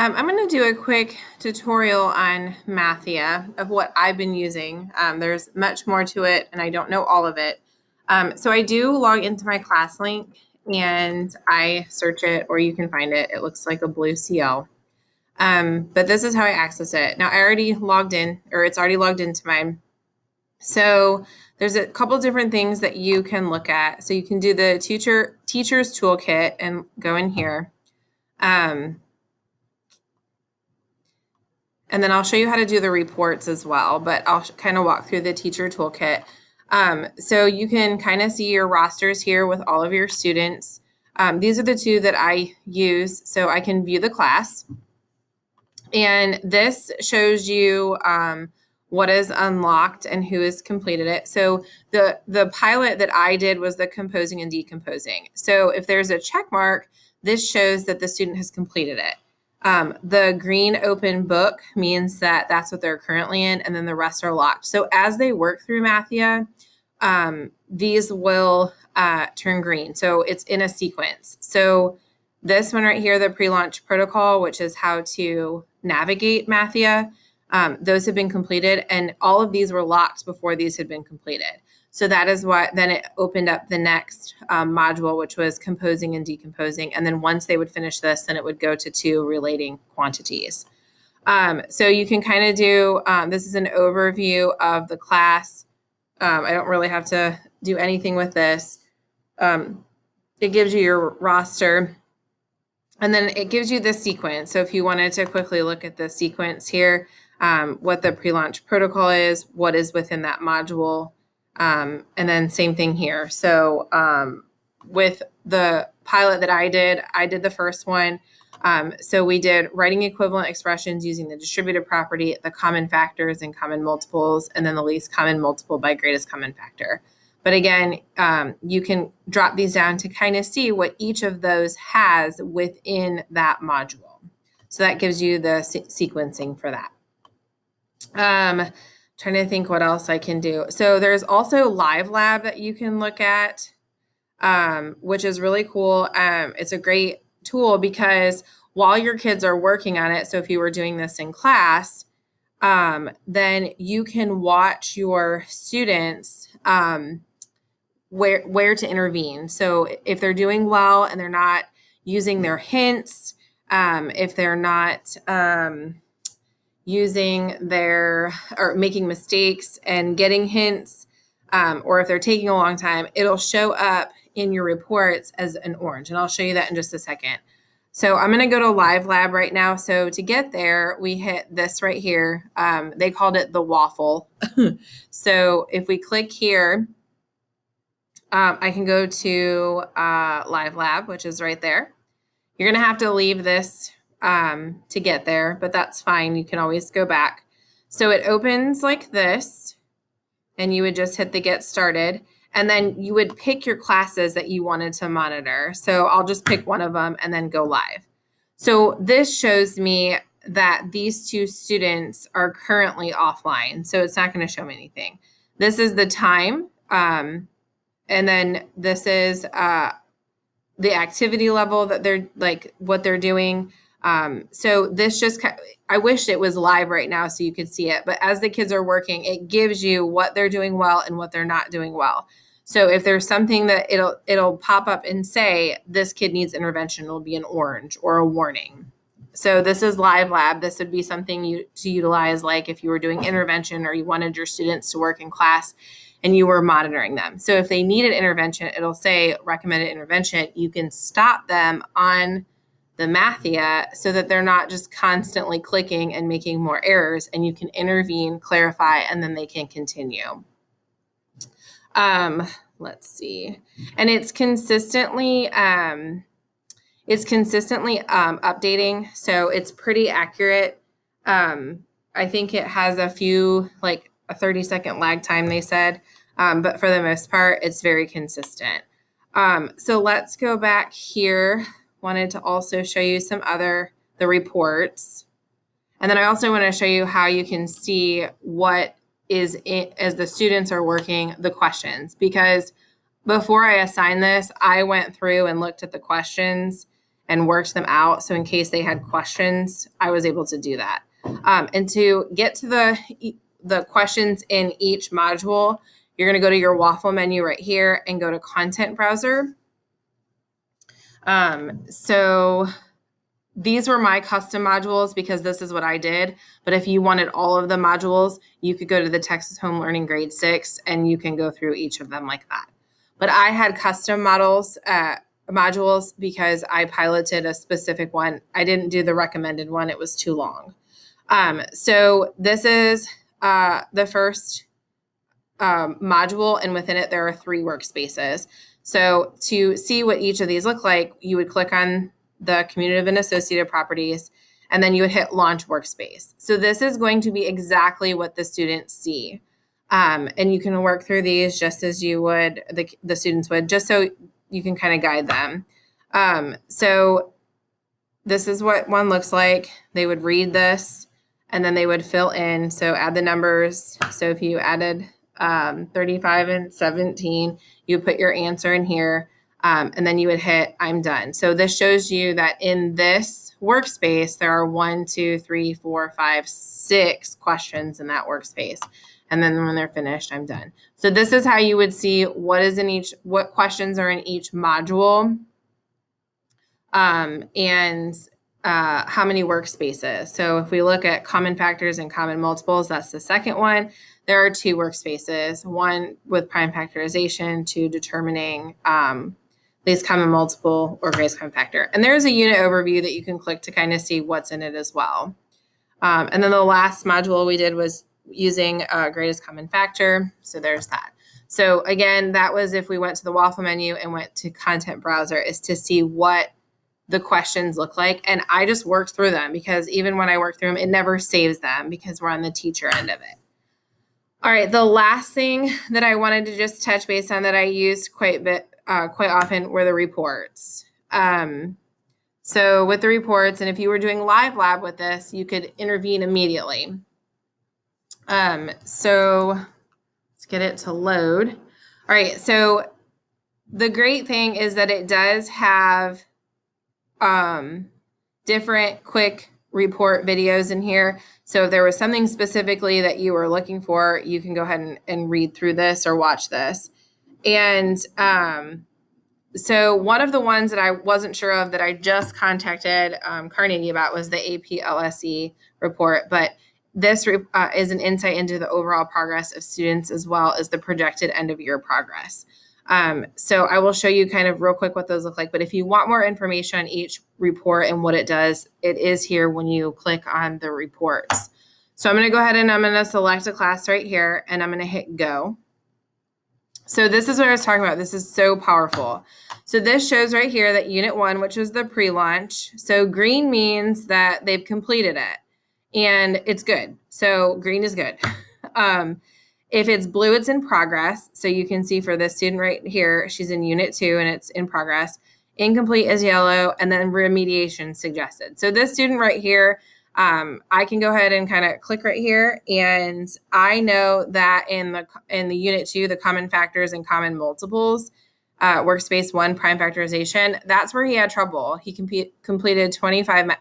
I'm going to do a quick tutorial on Mathia of what I've been using. There's much more to it, and I don't know all of it. So I do log into my class link, and I search it, or you can find it. It looks like a blue CL. But this is how I access it. Now, I already logged in, or it's already logged into mine. So there's a couple different things that you can look at. So you can do the teacher's toolkit and go in here. And then I'll show you how to do the reports as well, but I'll kind of walk through the teacher toolkit. So you can kind of see your rosters here with all of your students. These are the two that I use, so I can view the class. And this shows you what is unlocked and who has completed it. So the pilot that I did was the composing and decomposing. So if there's a check mark, this shows that the student has completed it. The green open book means that that's what they're currently in, and then the rest are locked. So as they work through Mathia, these will turn green. So it's in a sequence. So this one right here, the pre-launch protocol, which is how to navigate Mathia, those have been completed, and all of these were locked before these had been completed. So that is what, then it opened up the next module, which was composing and decomposing. And then once they would finish this, then it would go to two relating quantities. So you can kind of do, this is an overview of the class. I don't really have to do anything with this. It gives you your roster, and then it gives you the sequence. So if you wanted to quickly look at the sequence here, what the pre-launch protocol is, what is within that module, and then same thing here. So with the pilot that I did the first one. So we did writing equivalent expressions using the distributive property, the common factors and common multiples, and then the least common multiple by greatest common factor. But again, you can drop these down to kind of see what each of those has within that module. So that gives you the sequencing for that. Trying to think what else I can do. So there's also Live Lab that you can look at, which is really cool. It's a great tool because while your kids are working on it, so if you were doing this in class, then you can watch your students where to intervene. So if they're doing well and they're not using their hints, if they're not using their or making mistakes and getting hints, or if they're taking a long time, it'll show up in your reports as an orange. And I'll show you that in just a second. So I'm going to go to Live Lab right now. So to get there, we hit this right here. They called it the waffle. So if we click here, I can go to Live Lab, which is right there. You're going to have to leave this to get there, but that's fine. You can always go back. So it opens like this, and you would just hit the get started, and then you would pick your classes that you wanted to monitor. So I'll just pick one of them and then go live. So this shows me that these two students are currently offline. So it's not going to show me anything. This is the time. And then this is the activity level that they're like what they're doing. So this just, I wish it was live right now so you could see it, but as the kids are working, it gives you what they're doing well and what they're not doing well. So if there's something that it'll pop up and say, this kid needs intervention, it'll be an orange or a warning. So this is Live Lab. This would be something to utilize, like if you were doing intervention or you wanted your students to work in class and you were monitoring them. So if they needed intervention, it'll say recommended intervention. You can stop them on the Mathia so that they're not just constantly clicking and making more errors, and you can intervene, clarify, and then they can continue. Let's see. And it's consistently updating, so it's pretty accurate. I think it has a few, like a 30-second lag time, they said, but for the most part, it's very consistent. So let's go back here. Wanted to also show you the reports. And then I also want to show you how you can see what is as the students are working the questions, because before I assigned this, I went through and looked at the questions and worked them out. So in case they had questions, I was able to do that. And to get to the questions in each module, you're going to go to your waffle menu right here and go to Content Browser. So these were my custom modules because this is what I did. But if you wanted all of the modules, you could go to the Texas Home Learning Grade 6 and you can go through each of them like that. But I had custom modules because I piloted a specific one. I didn't do the recommended one. It was too long. So this is the first module, and within it, there are 3 workspaces. So to see what each of these look like, you would click on the commutative and associative properties, and then you would hit launch workspace. So this is going to be exactly what the students see. And you can work through these just as you would, the students would, just so you can kind of guide them. So this is what one looks like. They would read this and then they would fill in. So add the numbers. So if you added 35 and 17, you put your answer in here, and then you would hit I'm done. So this shows you that in this workspace, there are 1, 2, 3, 4, 5, 6 questions in that workspace. And then when they're finished, I'm done. So this is how you would see what questions are in each module, and how many workspaces. So if we look at common factors and common multiples, that's the second one. There are 2 workspaces, one with prime factorization, 2 determining least common multiple or greatest common factor. And there's a unit overview that you can click to kind of see what's in it as well. And then the last module we did was using greatest common factor. So there's that. So again, that was if we went to the waffle menu and went to content browser, is to see what the questions look like. And I just worked through them because even when I work through them, it never saves them because we're on the teacher end of it. All right, the last thing that I wanted to just touch base on that I used quite often were the reports. So with the reports, and if you were doing live lab with this, you could intervene immediately. So let's get it to load. All right, so the great thing is that it does have different quick report videos in here. So if there was something specifically that you were looking for, you can go ahead and read through this or watch this. And so one of the ones that I wasn't sure of that I just contacted Carnegie about was the APLSE report, but this is an insight into the overall progress of students as well as the projected end of year progress. So I will show you kind of real quick what those look like, but if you want more information on each report and what it does, it is here when you click on the reports. So I'm going to go ahead and I'm going to select a class right here and I'm going to hit go. So this is what I was talking about. This is so powerful. So this shows right here that unit 1, which is the pre-launch. So green means that they've completed it and it's good. So green is good. If it's blue, it's in progress. So you can see for this student right here, she's in unit 2 and it's in progress. Incomplete is yellow, and then remediation suggested. So this student right here, I can go ahead and kind of click right here, and I know that in the unit 2, the common factors and common multiples, workspace 1, prime factorization, that's where he had trouble. He completed 25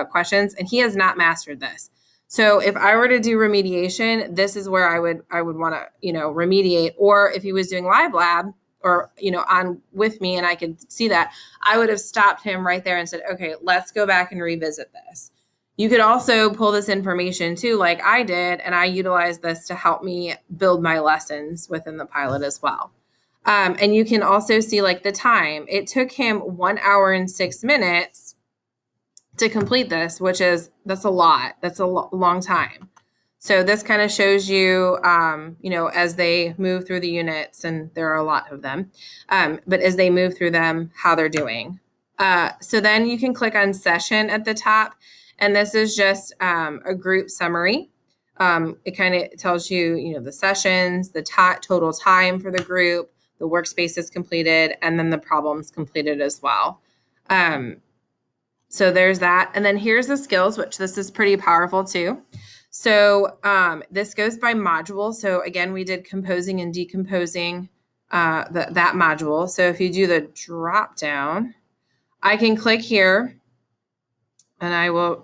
questions, and he has not mastered this. So if I were to do remediation, this is where I would want to, remediate. Or if he was doing live lab or, on with me and I could see that, I would have stopped him right there and said, okay, let's go back and revisit this. You could also pull this information too, like I did, and I utilized this to help me build my lessons within the pilot as well. And you can also see like the time. It took him 1 hour and 6 minutes to complete this, that's a lot. That's a long time. So this kind of shows you, as they move through the units, and there are a lot of them, but as they move through them, how they're doing. So then you can click on session at the top, and this is just a group summary. It kind of tells you, the sessions, the total time for the group, the workspaces completed, and then the problems completed as well. So there's that. And then here's the skills, which this is pretty powerful too. So this goes by module. So again, we did composing and decomposing that module. So if you do the drop down, I can click here and I will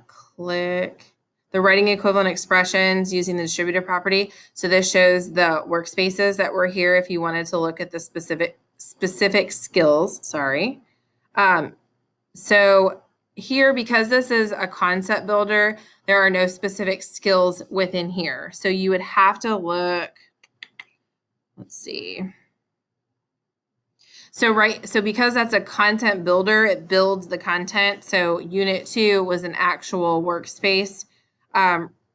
click the writing equivalent expressions using the distributive property. So this shows the workspaces that were here if you wanted to look at the specific skills, sorry. So here, because this is a concept builder, there are no specific skills within here. So you would have to look, let's see. So because that's a content builder, it builds the content. So unit 2 was an actual workspace.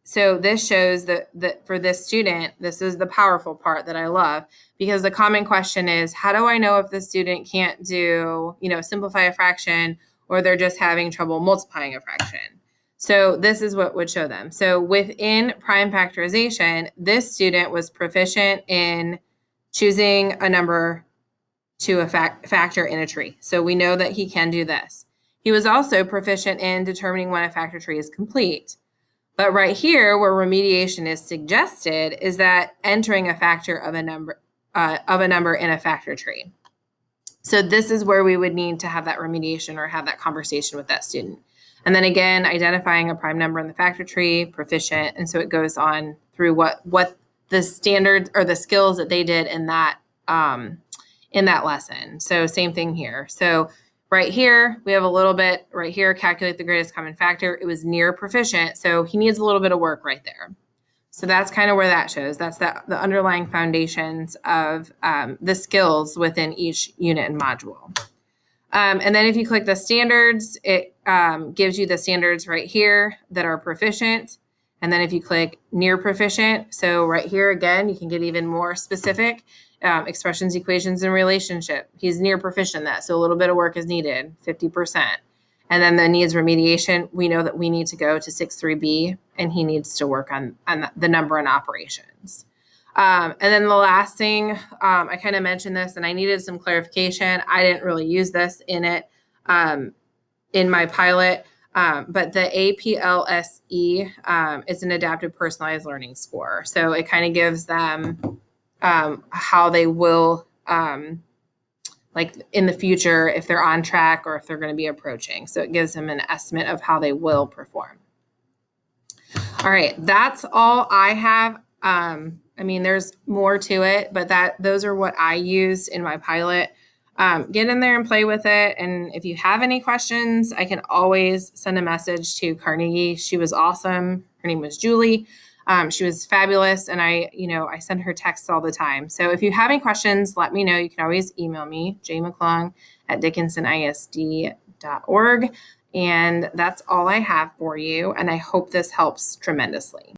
So this shows that for this student, this is the powerful part that I love, because the common question is, how do I know if the student can't do, simplify a fraction, or they're just having trouble multiplying a fraction? So this is what would show them. So within prime factorization, this student was proficient in choosing a number to a factor in a tree. So we know that he can do this. He was also proficient in determining when a factor tree is complete. But right here, where remediation is suggested, is that entering a factor of a number in a factor tree. So this is where we would need to have that remediation or have that conversation with that student. And then again, identifying a prime number in the factor tree, proficient. And so it goes on through what the standards or the skills that they did in that lesson. So same thing here. So right here, we have a little bit right here, calculate the greatest common factor. It was near proficient. So he needs a little bit of work right there. So that's kind of where that shows. That's the underlying foundations of the skills within each unit and module. And then if you click the standards, it gives you the standards right here that are proficient. And then if you click near proficient, so right here again, you can get even more specific. Expressions, equations, and relationship. He's near proficient in that, so a little bit of work is needed, 50%. And then the needs remediation, we know that we need to go to 6.3b, and he needs to work on the number and operations. And then the last thing, I kind of mentioned this, and I needed some clarification. I didn't really use this in it in my pilot, but the APLSE is an adaptive personalized learning score. So it kind of gives them how they will, like in the future, if they're on track or if they're going to be approaching. So it gives them an estimate of how they will perform. All right, that's all I have. There's more to it, but those are what I used in my pilot. Get in there and play with it. And if you have any questions, I can always send a message to Carnegie. She was awesome. Her name was Julie. She was fabulous. And I send her texts all the time. So if you have any questions, let me know. You can always email me, jmcclung@dickinsonisd.org. And that's all I have for you. And I hope this helps tremendously.